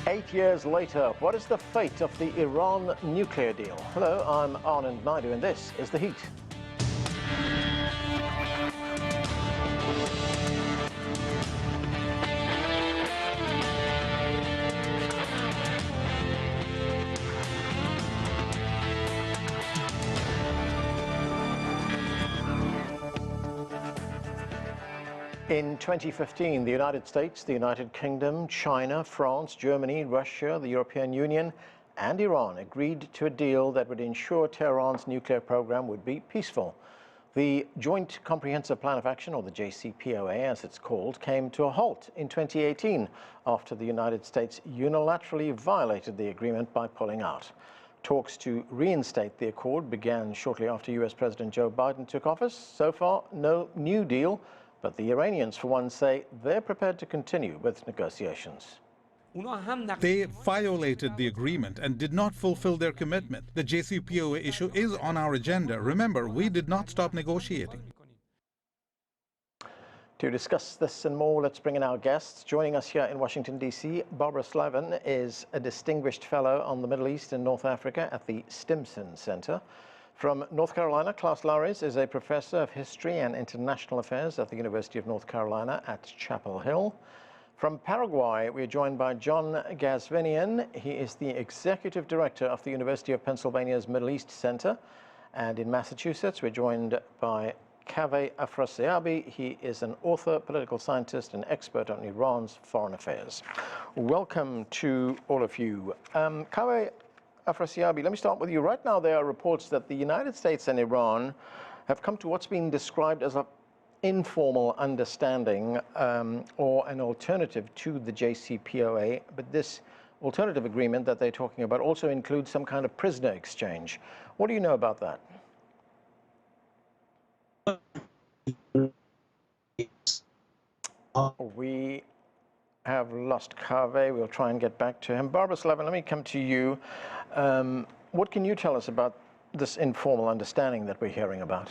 8 years later, what is the fate of the Iran nuclear deal? Hello, I'm Anand Naidu, and this is The Heat. In 2015, the United States, the United Kingdom, China, France, Germany, Russia, the European Union, and Iran agreed to a deal that would ensure Tehran's nuclear program would be peaceful. The Joint Comprehensive Plan of Action, or the JCPOA as it's called, came to a halt in 2018 after the United States unilaterally violated the agreement by pulling out. Talks to reinstate the accord began shortly after US President Joe Biden took office. So far, no new deal. But the Iranians, for one, say they're prepared to continue with negotiations. They violated the agreement and did not fulfill their commitment. The JCPOA issue is on our agenda. Remember, we did not stop negotiating. To discuss this and more, let's bring in our guests. Joining us here in Washington, D.C., Barbara Slavin is a distinguished fellow on the Middle East and North Africa at the Stimson Center. From North Carolina, Klaus Larres is a professor of history and international affairs at the University of North Carolina at Chapel Hill. From Paraguay, we're joined by John Ghazvinian. He is the executive director of the University of Pennsylvania's Middle East Center. And in Massachusetts, we're joined by Kaveh Afrasiabi. He is an author, political scientist, and expert on Iran's foreign affairs. Welcome to all of you. Kaveh Afrasiabi, let me start with you. Right now, there are reports that the United States and Iran have come to what's been described as an informal understanding or an alternative to the JCPOA. But this alternative agreement that they're talking about also includes some kind of prisoner exchange. What do you know about that? We have lost Kaveh. We'll try and get back to him. Barbara Slavin, let me come to you. What can you tell us about this informal understanding that we're hearing about?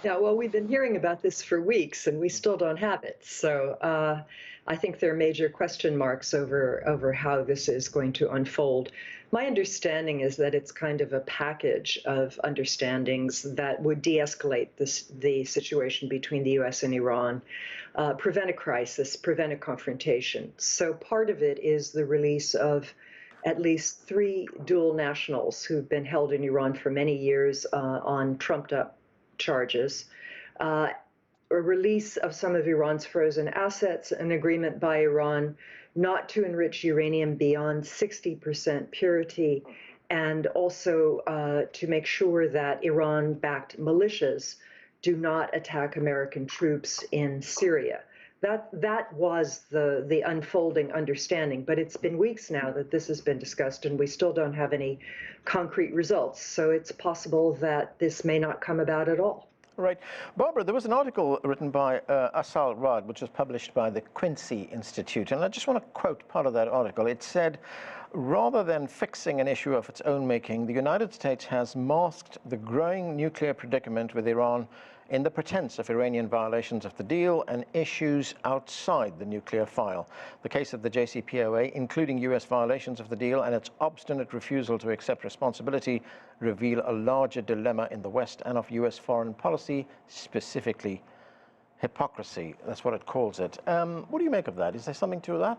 Yeah, well, we've been hearing about this for weeks, and we still don't have it. So I think there are major question marks over how this is going to unfold. My understanding is that it's kind of a package of understandings that would de-escalate the situation between the U.S. and Iran, prevent a crisis, prevent a confrontation. So part of it is the release of at least 3 dual nationals who've been held in Iran for many years on trumped-up charges, a release of some of Iran's frozen assets, an agreement by Iran not to enrich uranium beyond 60% purity, and also to make sure that Iran-backed militias do not attack American troops in Syria. That was the unfolding understanding, but it's been weeks now that this has been discussed, and we still don't have any concrete results. So it's possible that this may not come about at all. Right. Barbara, there was an article written by Asal Rad, which was published by the Quincy Institute, and I just want to quote part of that article. It said, rather than fixing an issue of its own making, the United States has masked the growing nuclear predicament with Iran in the pretense of Iranian violations of the deal and issues outside the nuclear file. The case of the JCPOA, including US violations of the deal and its obstinate refusal to accept responsibility, reveal a larger dilemma in the West and of US foreign policy, specifically hypocrisy. That's what it calls it. What do you make of that? Is there something to that?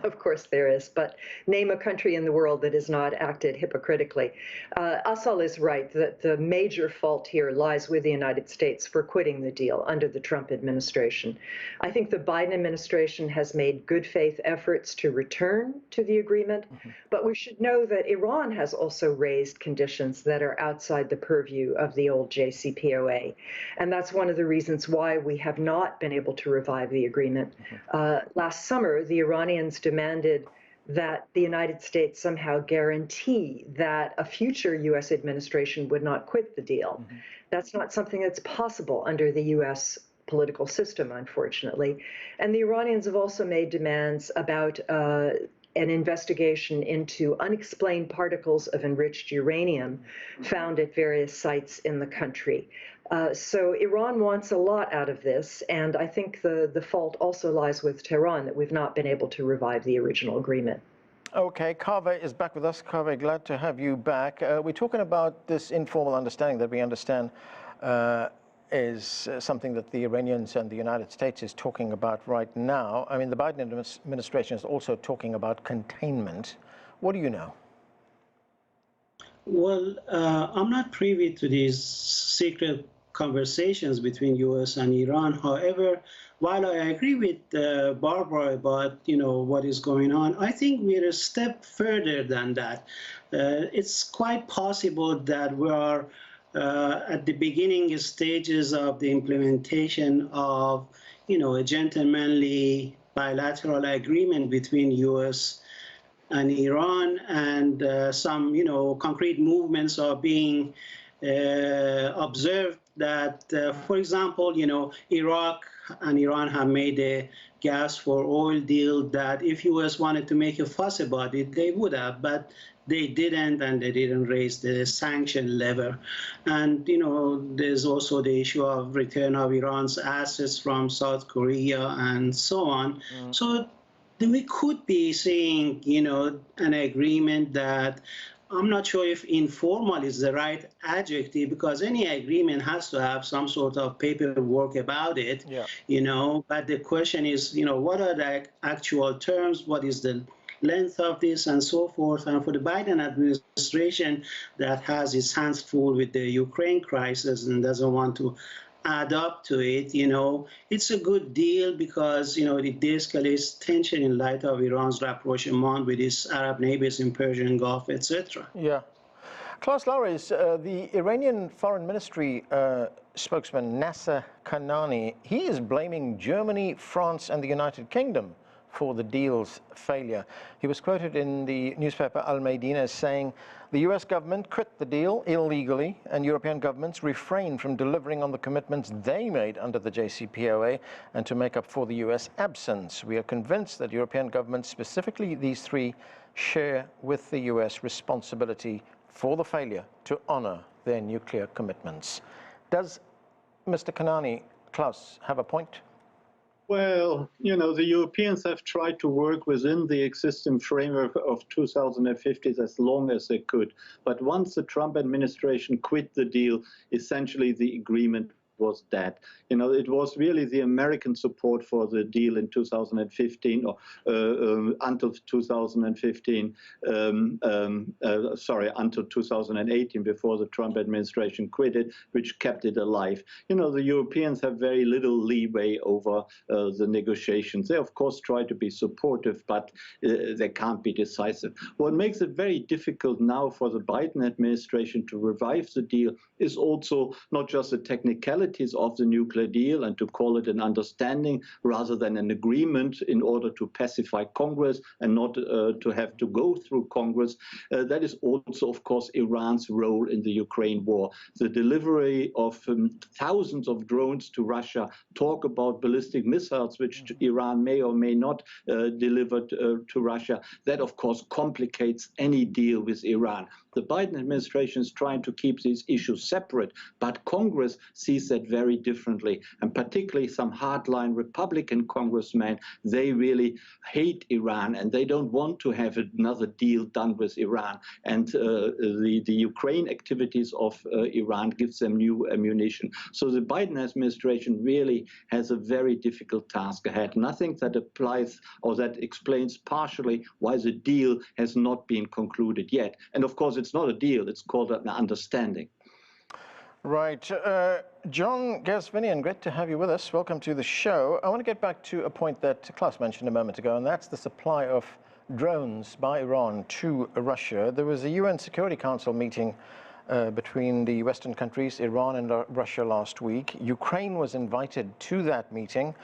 Of course there is, but name a country in the world that has not acted hypocritically. Asal is right that the major fault here lies with the United States for quitting the deal under the Trump administration. I think the Biden administration has made good faith efforts to return to the agreement, but we should know that Iran has also raised conditions that are outside the purview of the old JCPOA. And that's one of the reasons why we have not been able to revive the agreement. Last summer, the Iranians demanded that the United States somehow guarantee that a future U.S. administration would not quit the deal. That's not something that's possible under the U.S. political system, unfortunately. And the Iranians have also made demands about an investigation into unexplained particles of enriched uranium found at various sites in the country. So Iran wants a lot out of this, and I think the fault also lies with Tehran, that we've not been able to revive the original agreement. Okay, Kaveh is back with us. Kaveh, glad to have you back. We're talking about this informal understanding that we understand is something that the Iranians and the United States is talking about right now. I mean, the Biden administration is also talking about containment. What do you know? Well, I'm not privy to these secret conversations between U.S. and Iran. However, while I agree with Barbara about what is going on, I think we're a step further than that. It's quite possible that we are at the beginning stages of the implementation of a gentlemanly bilateral agreement between U.S. and Iran, and some concrete movements are being observed that, for example, Iraq and Iran have made a gas for oil deal that if U.S. wanted to make a fuss about it, they would have, but they didn't, and they didn't raise the sanction level. And, there's also the issue of return of Iran's assets from South Korea and so on. So then we could be seeing, an agreement that I'm not sure if informal is the right adjective, because any agreement has to have some sort of paperwork about it, but the question is, what are the actual terms? What is the length of this and so forth? And for the Biden administration that has its hands full with the Ukraine crisis and doesn't want to add up to it, it's a good deal because, it de-escalates tension in light of Iran's rapprochement with its Arab neighbors in Persian Gulf, etc. Yeah. Klaus, Larres, the Iranian Foreign Ministry spokesman Nasser Kanani, he is blaming Germany, France, and the United Kingdom for the deal's failure. He was quoted in the newspaper Al Mayadeen as saying, the US government quit the deal illegally and European governments refrained from delivering on the commitments they made under the JCPOA and to make up for the US absence. We are convinced that European governments, specifically these three, share with the US responsibility for the failure to honor their nuclear commitments. Does Mr. Kanani, Klaus, have a point? Well, the Europeans have tried to work within the existing framework of 2050 as long as they could. But once the Trump administration quit the deal, essentially the agreement was dead. It was really the American support for the deal in 2015, or until 2015, until 2018, before the Trump administration quit it, which kept it alive. The Europeans have very little leeway over the negotiations. They, of course, try to be supportive, but they can't be decisive. What makes it very difficult now for the Biden administration to revive the deal is also not just the technicality of the nuclear deal and to call it an understanding rather than an agreement in order to pacify Congress and not to have to go through Congress. That is also, of course, Iran's role in the Ukraine war. The delivery of thousands of drones to Russia, talk about ballistic missiles, which Iran may or may not deliver to Russia. That, of course, complicates any deal with Iran. The Biden administration is trying to keep these issues separate, but Congress sees that very differently. And particularly some hardline Republican congressmen, they really hate Iran and they don't want to have another deal done with Iran. And the Ukraine activities of Iran gives them new ammunition. So the Biden administration really has a very difficult task ahead. Nothing that applies or that explains partially why the deal has not been concluded yet. And of course, it's not a deal, it's called an understanding. Right. John Ghazvinian, great to have you with us. Welcome to the show. I want to get back to a point that Klaus mentioned a moment ago, and that's the supply of drones by Iran to Russia. There was a UN Security Council meeting between the Western countries, Iran and Russia last week. Ukraine was invited to that meeting.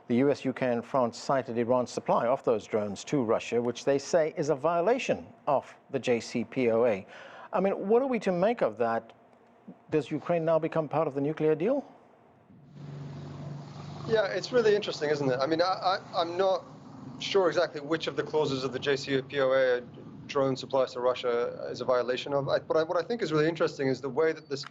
The US, UK and France cited Iran's supply of those drones to Russia, which they say is a violation of the JCPOA. I mean, what are we to make of that? Does Ukraine now become part of the nuclear deal? Yeah, it's really interesting, isn't it? I mean, I'm not sure exactly which of the clauses of the JCPOA drone supplies to Russia is a violation of. But what I think is really interesting is the way that this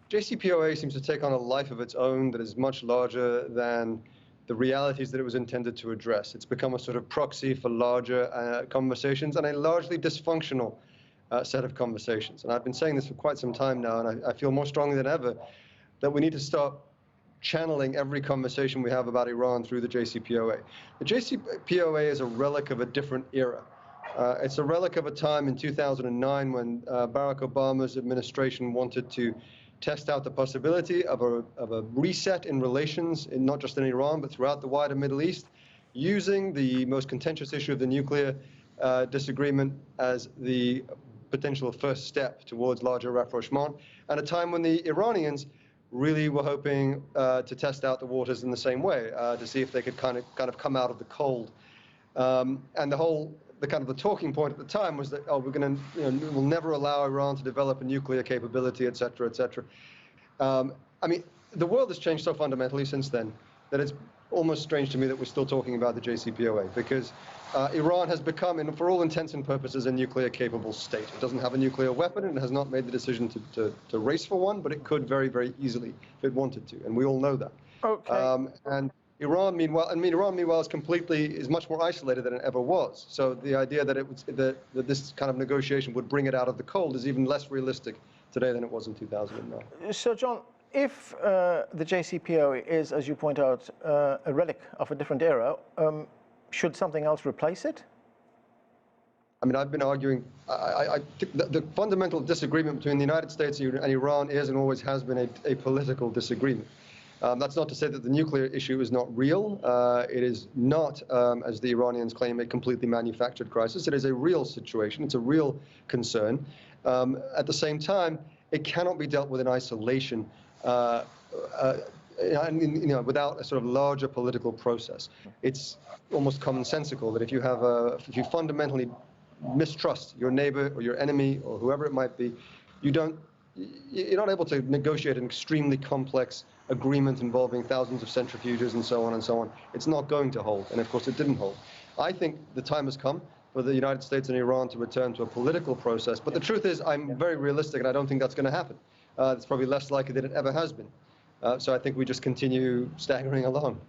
JCPOA seems to take on a life of its own that is much larger than the realities that it was intended to address. It's become a sort of proxy for larger conversations and a largely dysfunctional set of conversations. And I've been saying this for quite some time now, and I feel more strongly than ever that we need to stop channeling every conversation we have about Iran through the JCPOA. The JCPOA is a relic of a different era. It's a relic of a time in 2009 when Barack Obama's administration wanted to test out the possibility of a reset in relations, not just in Iran, but throughout the wider Middle East, using the most contentious issue of the nuclear disagreement as the potential first step towards larger rapprochement, at a time when the Iranians really were hoping to test out the waters in the same way, to see if they could kind of come out of the cold. And the talking point at the time was that, oh, we'll never allow Iran to develop a nuclear capability, et cetera, et cetera. I mean, the world has changed so fundamentally since then that it's almost strange to me that we're still talking about the JCPOA, because Iran has become, for all intents and purposes, a nuclear-capable state. It doesn't have a nuclear weapon, and it has not made the decision to race for one, but it could very, very easily if it wanted to, and we all know that. Okay. And Iran, meanwhile, is much more isolated than it ever was. So the idea that this kind of negotiation would bring it out of the cold is even less realistic today than it was in 2009. So, John, if the JCPOA is, as you point out, a relic of a different era, should something else replace it? I mean, I've been arguing, I think the fundamental disagreement between the United States and Iran is and always has been a political disagreement. That's not to say that the nuclear issue is not real. It is not, as the Iranians claim, a completely manufactured crisis. It is a real situation. It's a real concern. At the same time, it cannot be dealt with in isolation, without a sort of larger political process. It's almost commonsensical that if you fundamentally mistrust your neighbor or your enemy or whoever it might be, you're not able to negotiate an extremely complex agreement involving thousands of centrifuges and so on and so on. It's not going to hold, and of course it didn't hold. I think the time has come for the United States and Iran to return to a political process, but the truth is I'm very realistic and I don't think that's going to happen. It's probably less likely than it ever has been. So I think we just continue staggering along.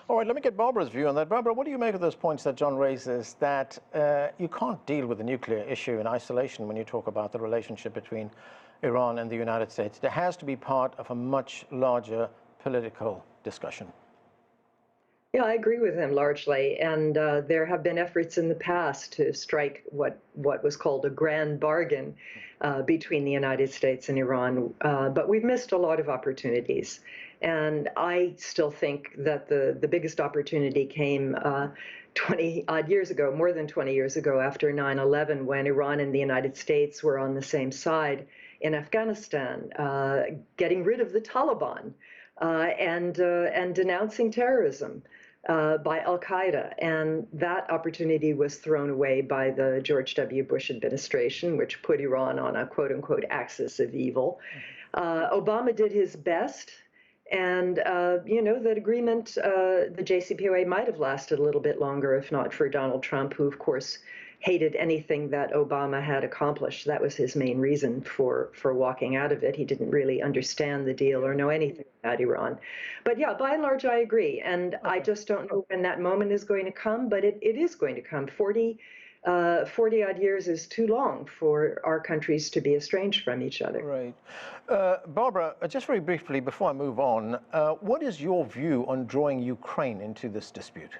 All right, let me get Barbara's view on that. Barbara, what do you make of those points that John raises, that you can't deal with the nuclear issue in isolation when you talk about the relationship between Iran and the United States? There has to be part of a much larger political discussion. Yeah, I agree with him largely, and there have been efforts in the past to strike what was called a grand bargain between the United States and Iran, but we've missed a lot of opportunities. And I still think that the biggest opportunity came 20-odd years ago, more than 20 years ago, after 9/11, when Iran and the United States were on the same side in Afghanistan, getting rid of the Taliban and denouncing terrorism by al-Qaeda. And that opportunity was thrown away by the George W. Bush administration, which put Iran on a quote-unquote axis of evil. Obama did his best. And, that agreement, the JCPOA might have lasted a little bit longer if not for Donald Trump, who, of course, hated anything that Obama had accomplished. That was his main reason for walking out of it. He didn't really understand the deal or know anything about Iran. But yeah, by and large, I agree. And I just don't know when that moment is going to come, but it is going to come. 40-odd years is too long for our countries to be estranged from each other. Right. Barbara, just very briefly, before I move on, what is your view on drawing Ukraine into this dispute?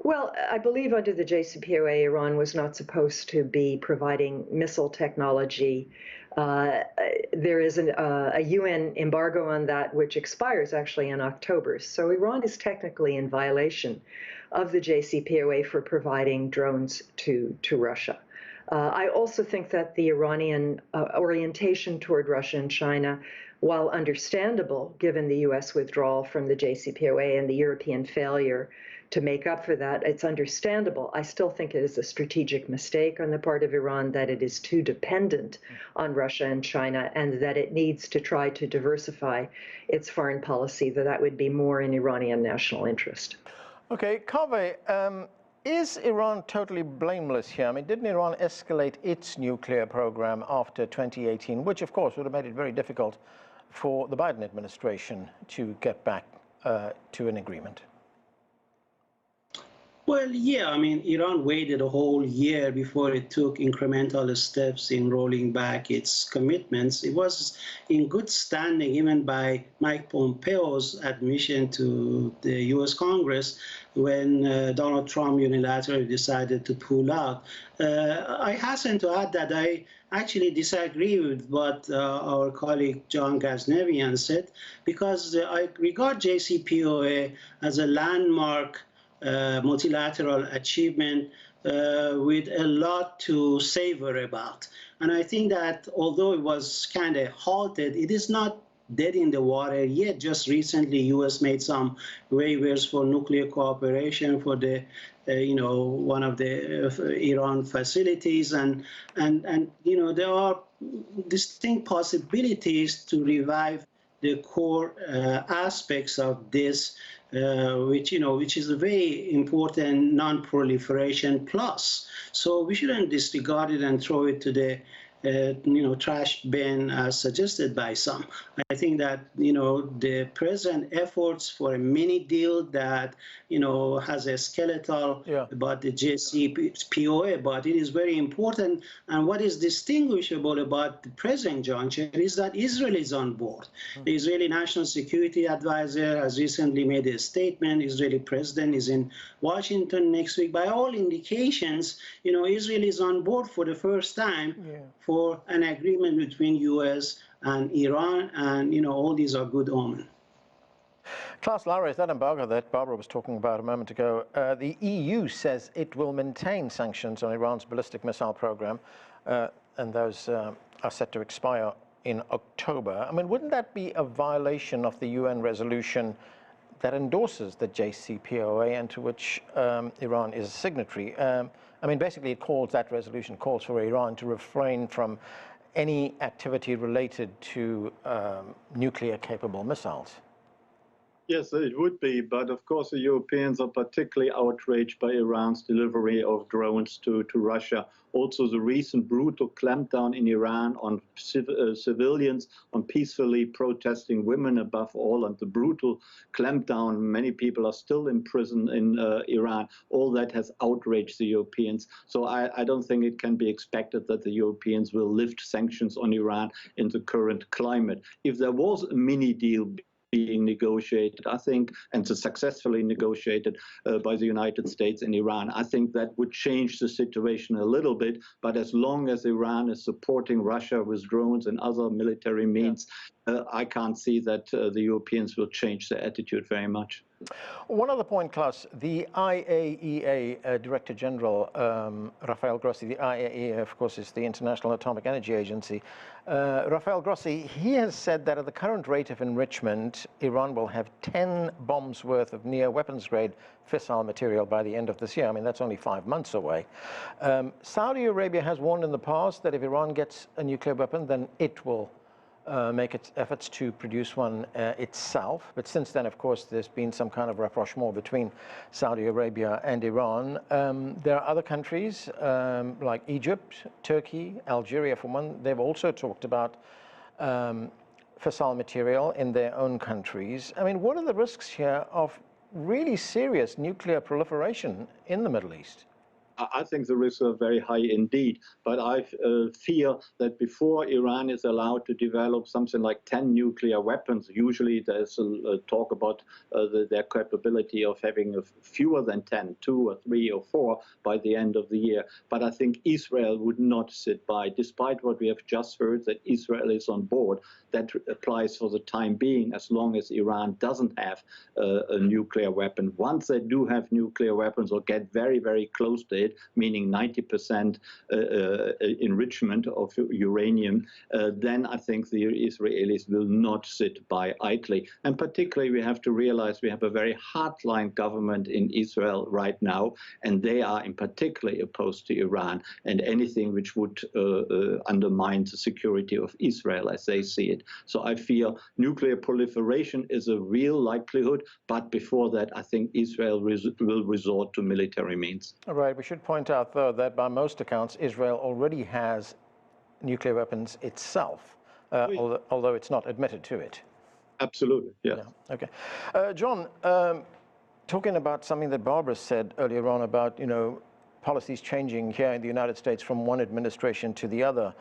Well, I believe under the JCPOA, Iran was not supposed to be providing missile technology. There is a UN embargo on that, which expires actually in October. So Iran is technically in violation of the JCPOA for providing drones to Russia. I also think that the Iranian orientation toward Russia and China, while understandable given the U.S. withdrawal from the JCPOA and the European failure to make up for that, it's understandable. I still think it is a strategic mistake on the part of Iran that it is too dependent on Russia and China, and that it needs to try to diversify its foreign policy, that would be more in Iranian national interest. Okay, Kaveh, is Iran totally blameless here? I mean, didn't Iran escalate its nuclear program after 2018, which of course would have made it very difficult for the Biden administration to get back to an agreement? Well, yeah, I mean, Iran waited a whole year before it took incremental steps in rolling back its commitments. It was in good standing even by Mike Pompeo's admission to the U.S. Congress when Donald Trump unilaterally decided to pull out. I hasten to add that I actually disagree with what our colleague John Ghazvinian said, because I regard JCPOA as a landmark multilateral achievement with a lot to savor about. And I think that although it was kind of halted, it is not dead in the water yet. Just recently, U.S. made some waivers for nuclear cooperation for the, one of the Iran facilities, and there are distinct possibilities to revive the core aspects of this, which is a very important non-proliferation plus. So we shouldn't disregard it and throw it to the trash bin as suggested by some. I think that, the present efforts for a mini deal that, has a skeletal about the JCPOA, but it is very important. And what is distinguishable about the present juncture is that Israel is on board. The Israeli National Security Advisor has recently made a statement. Israeli president is in Washington next week. By all indications, Israel is on board for the first time for an agreement between U.S. and Iran, and all these are good omens. Klaus, Larres, that embargo that Barbara was talking about a moment ago, the EU says it will maintain sanctions on Iran's ballistic missile program, and those are set to expire in October. I mean, wouldn't that be a violation of the UN resolution that endorses the JCPOA and to which Iran is a signatory? I mean, basically, that resolution calls for Iran to refrain from any activity related to nuclear-capable missiles. Yes, it would be, but of course the Europeans are particularly outraged by Iran's delivery of drones to Russia. Also, the recent brutal clampdown in Iran on civilians, on peacefully protesting women above all, and the brutal clampdown, many people are still in prison in Iran. All that has outraged the Europeans. So I don't think it can be expected that the Europeans will lift sanctions on Iran in the current climate. If there was a mini deal being negotiated, I think, and successfully negotiated by the United States and Iran, I think that would change the situation a little bit. But as long as Iran is supporting Russia with drones and other military means, I can't see that the Europeans will change their attitude very much. One other point, Klaus, the IAEA Director General, Rafael Grossi, the IAEA, of course, is the International Atomic Energy Agency. Rafael Grossi, he has said that at the current rate of enrichment, Iran will have 10 bombs worth of near-weapons-grade fissile material by the end of this year. I mean, that's only 5 months away. Saudi Arabia has warned in the past that if Iran gets a nuclear weapon, then it will make its efforts to produce one itself. But since then, of course, there's been some kind of rapprochement between Saudi Arabia and Iran. There are other countries like Egypt, Turkey, Algeria, for one. They've also talked about fissile material in their own countries. I mean, what are the risks here of really serious nuclear proliferation in the Middle East? I think the risks are very high indeed, but I fear that before Iran is allowed to develop something like 10 nuclear weapons, usually there's a talk about their capability of having fewer than 10, 2 or 3 or 4 by the end of the year. But I think Israel would not sit by, despite what we have just heard, that Israel is on board. That applies for the time being, as long as Iran doesn't have a nuclear weapon. Once they do have nuclear weapons or get very, very close to it, it, meaning 90% enrichment of uranium, then I think the Israelis will not sit by idly. And particularly, we have to realize we have a very hardline government in Israel right now, and they are in particular opposed to Iran and anything which would undermine the security of Israel as they see it. So I feel nuclear proliferation is a real likelihood, but before that, I think Israel will resort to military means. All right. We should point out, though, that by most accounts, Israel already has nuclear weapons itself, although it's not admitted to it. Absolutely, yeah. Okay. John, talking about something that Barbara said earlier on about, policies changing here in the United States from one administration to the other.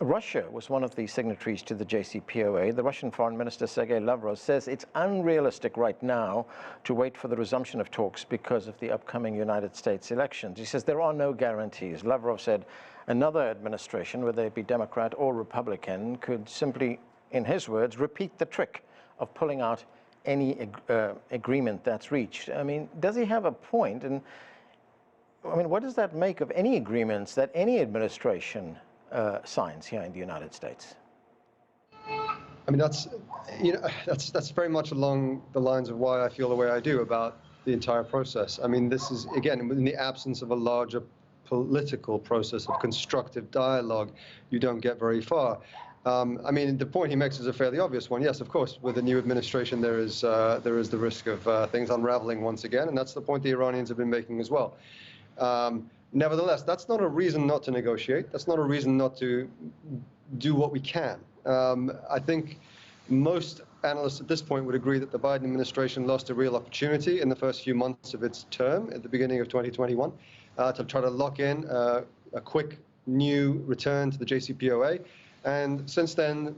Russia was one of the signatories to the JCPOA. The Russian Foreign Minister, Sergei Lavrov, says it's unrealistic right now to wait for the resumption of talks because of the upcoming United States elections. He says there are no guarantees. Lavrov said another administration, whether it be Democrat or Republican, could simply, in his words, repeat the trick of pulling out any agreement that's reached. I mean, does he have a point? And I mean, what does that make of any agreements that any administration signs here in the United States? I mean, that's very much along the lines of why I feel the way I do about the entire process. I mean, this is, again, in the absence of a larger political process of constructive dialogue, you don't get very far. I mean, the point he makes is a fairly obvious one. Yes, of course, with the new administration, there is the risk of things unraveling once again, and that's the point the Iranians have been making as well. Nevertheless, that's not a reason not to negotiate. That's not a reason not to do what we can. I think most analysts at this point would agree that the Biden administration lost a real opportunity in the first few months of its term at the beginning of 2021 to try to lock in a quick new return to the JCPOA. And since then,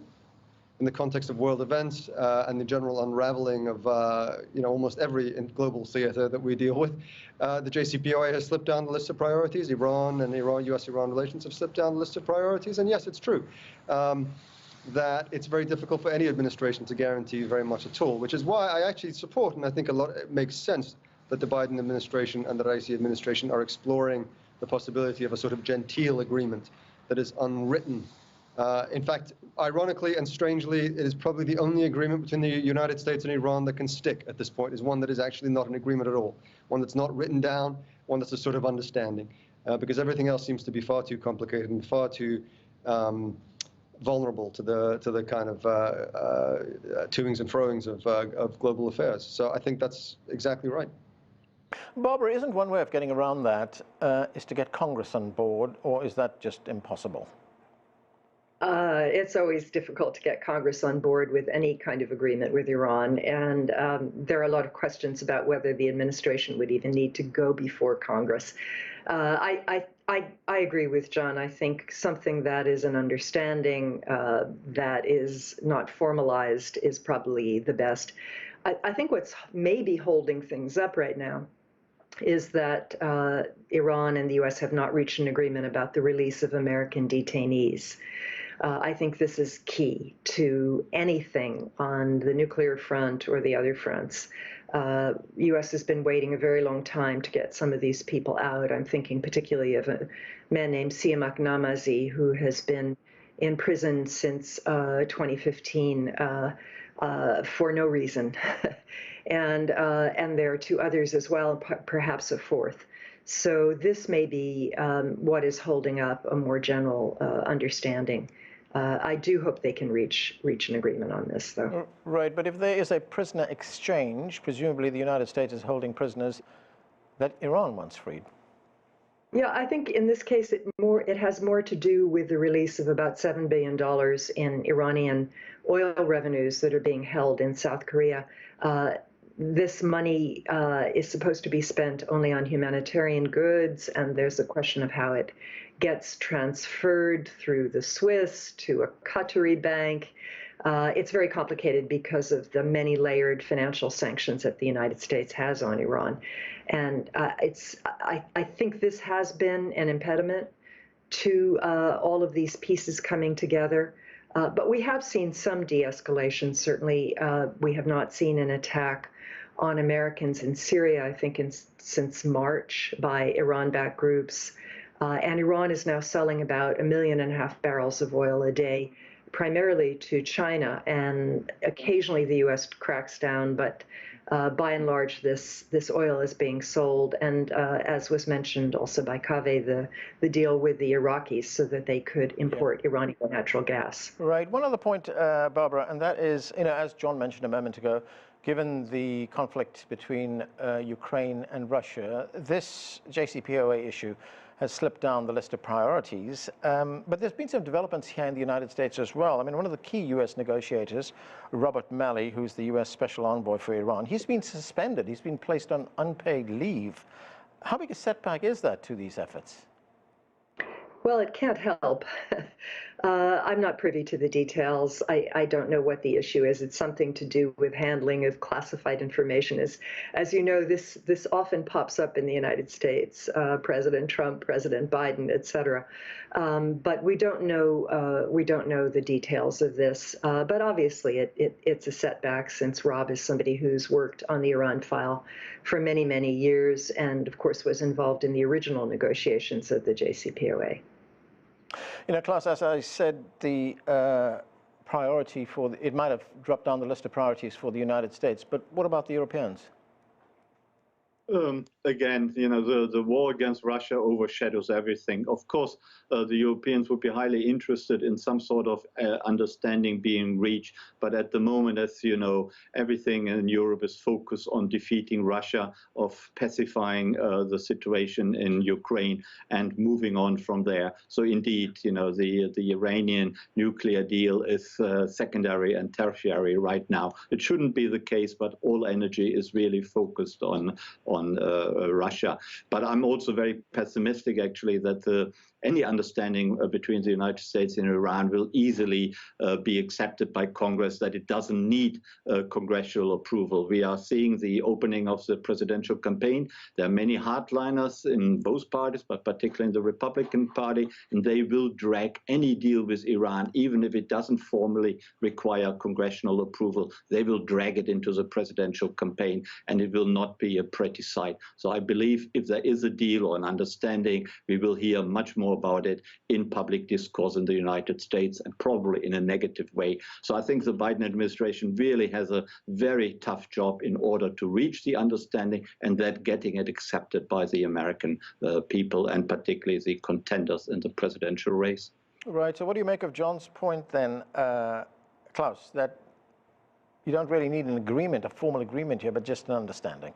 in the context of world events and the general unraveling of almost every global theater that we deal with, the JCPOA has slipped down the list of priorities. Iran and U.S.-Iran relations have slipped down the list of priorities. And yes, it's true that it's very difficult for any administration to guarantee very much at all, which is why I actually support, and I think it makes sense that the Biden administration and the Raisi administration are exploring the possibility of a sort of genteel agreement that is unwritten. In fact, ironically and strangely, it is probably the only agreement between the United States and Iran that can stick at this point, is one that is actually not an agreement at all, one that's not written down, one that's a sort of understanding, because everything else seems to be far too complicated and far too vulnerable to the kind of toings and froings of global affairs. So I think that's exactly right. Barbara, isn't one way of getting around that is to get Congress on board, or is that just impossible? It's always difficult to get Congress on board with any kind of agreement with Iran. And there are a lot of questions about whether the administration would even need to go before Congress. I agree with John. I think something that is an understanding that is not formalized is probably the best. I think what's maybe holding things up right now is that Iran and the U.S. have not reached an agreement about the release of American detainees. I think this is key to anything on the nuclear front or the other fronts. U.S. has been waiting a very long time to get some of these people out. I'm thinking particularly of a man named Siamak Namazi, who has been in prison since 2015 for no reason. And there are two others as well, perhaps a fourth. So this may be what is holding up a more general understanding. I do hope they can reach an agreement on this, though. Right, but if there is a prisoner exchange, presumably the United States is holding prisoners that Iran wants freed. Yeah, I think in this case it has more to do with the release of about $7 billion in Iranian oil revenues that are being held in South Korea. This money is supposed to be spent only on humanitarian goods, and there's a question of how it gets transferred through the Swiss to a Qatari bank. It's very complicated because of the many layered financial sanctions that the United States has on Iran. And I think this has been an impediment to all of these pieces coming together. But we have seen some de-escalation. Certainly, we have not seen an attack on Americans in Syria, I think since March, by Iran-backed groups. And Iran is now selling about 1.5 million barrels of oil a day, primarily to China, and occasionally the U.S. cracks down, but by and large, this oil is being sold, and as was mentioned also by Kaveh, the deal with the Iraqis so that they could import Iranian natural gas. Right. One other point, Barbara, and that is, as John mentioned a moment ago, given the conflict between Ukraine and Russia, this JCPOA issue has slipped down the list of priorities. But there's been some developments here in the United States as well. I mean, one of the key U.S. negotiators, Robert Malley, who's the U.S. Special Envoy for Iran, he's been suspended. He's been placed on unpaid leave. How big a setback is that to these efforts? Well, it can't help. I'm not privy to the details. I don't know what the issue is. It's something to do with handling of classified information. As you know, this often pops up in the United States, President Trump, President Biden, et cetera. But we don't know the details of this. But obviously, it's a setback, since Rob is somebody who's worked on the Iran file for many, many years, and of course was involved in the original negotiations of the JCPOA. Klaus, as I said, the priority it might have dropped down the list of priorities for the United States, but what about the Europeans? Again, the war against Russia overshadows everything. Of course, the Europeans would be highly interested in some sort of understanding being reached. But at the moment, as you know, everything in Europe is focused on defeating Russia, of pacifying the situation in Ukraine and moving on from there. So indeed, the Iranian nuclear deal is secondary and tertiary right now. It shouldn't be the case, but all energy is really focused on Russia. But I'm also very pessimistic, actually, that any understanding between the United States and Iran will easily be accepted by Congress, that it doesn't need congressional approval. We are seeing the opening of the presidential campaign. There are many hardliners in both parties, but particularly in the Republican Party, and they will drag any deal with Iran, even if it doesn't formally require congressional approval. They will drag it into the presidential campaign, and it will not be a pretty sight. So I believe if there is a deal or an understanding, we will hear much more about it in public discourse in the United States, and probably in a negative way. So I think the Biden administration really has a very tough job in order to reach the understanding, and that getting it accepted by the American people, and particularly the contenders in the presidential race. Right. So what do you make of John's point then, Klaus, that you don't really need an agreement, a formal agreement here, but just an understanding?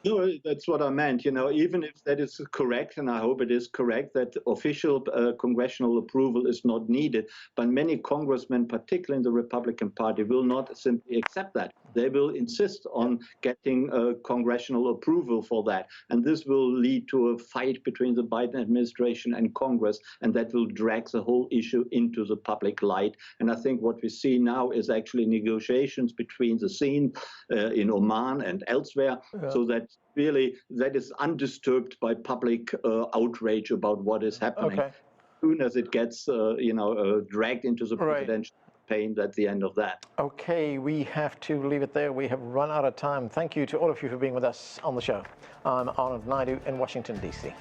No, that's what I meant. Even if that is correct, and I hope it is correct, that official congressional approval is not needed, but many congressmen, particularly in the Republican Party, will not simply accept that. They will insist on getting congressional approval for that. And this will lead to a fight between the Biden administration and Congress, and that will drag the whole issue into the public light. And I think what we see now is actually negotiations between the scene in Oman and elsewhere, so that really that is undisturbed by public outrage about what is happening. Okay. As soon as it gets dragged into the presidential campaign, that's the end of that. Okay, we have to leave it there. We have run out of time. Thank you to all of you for being with us on the show. I'm Arnold Naidu in Washington, D.C.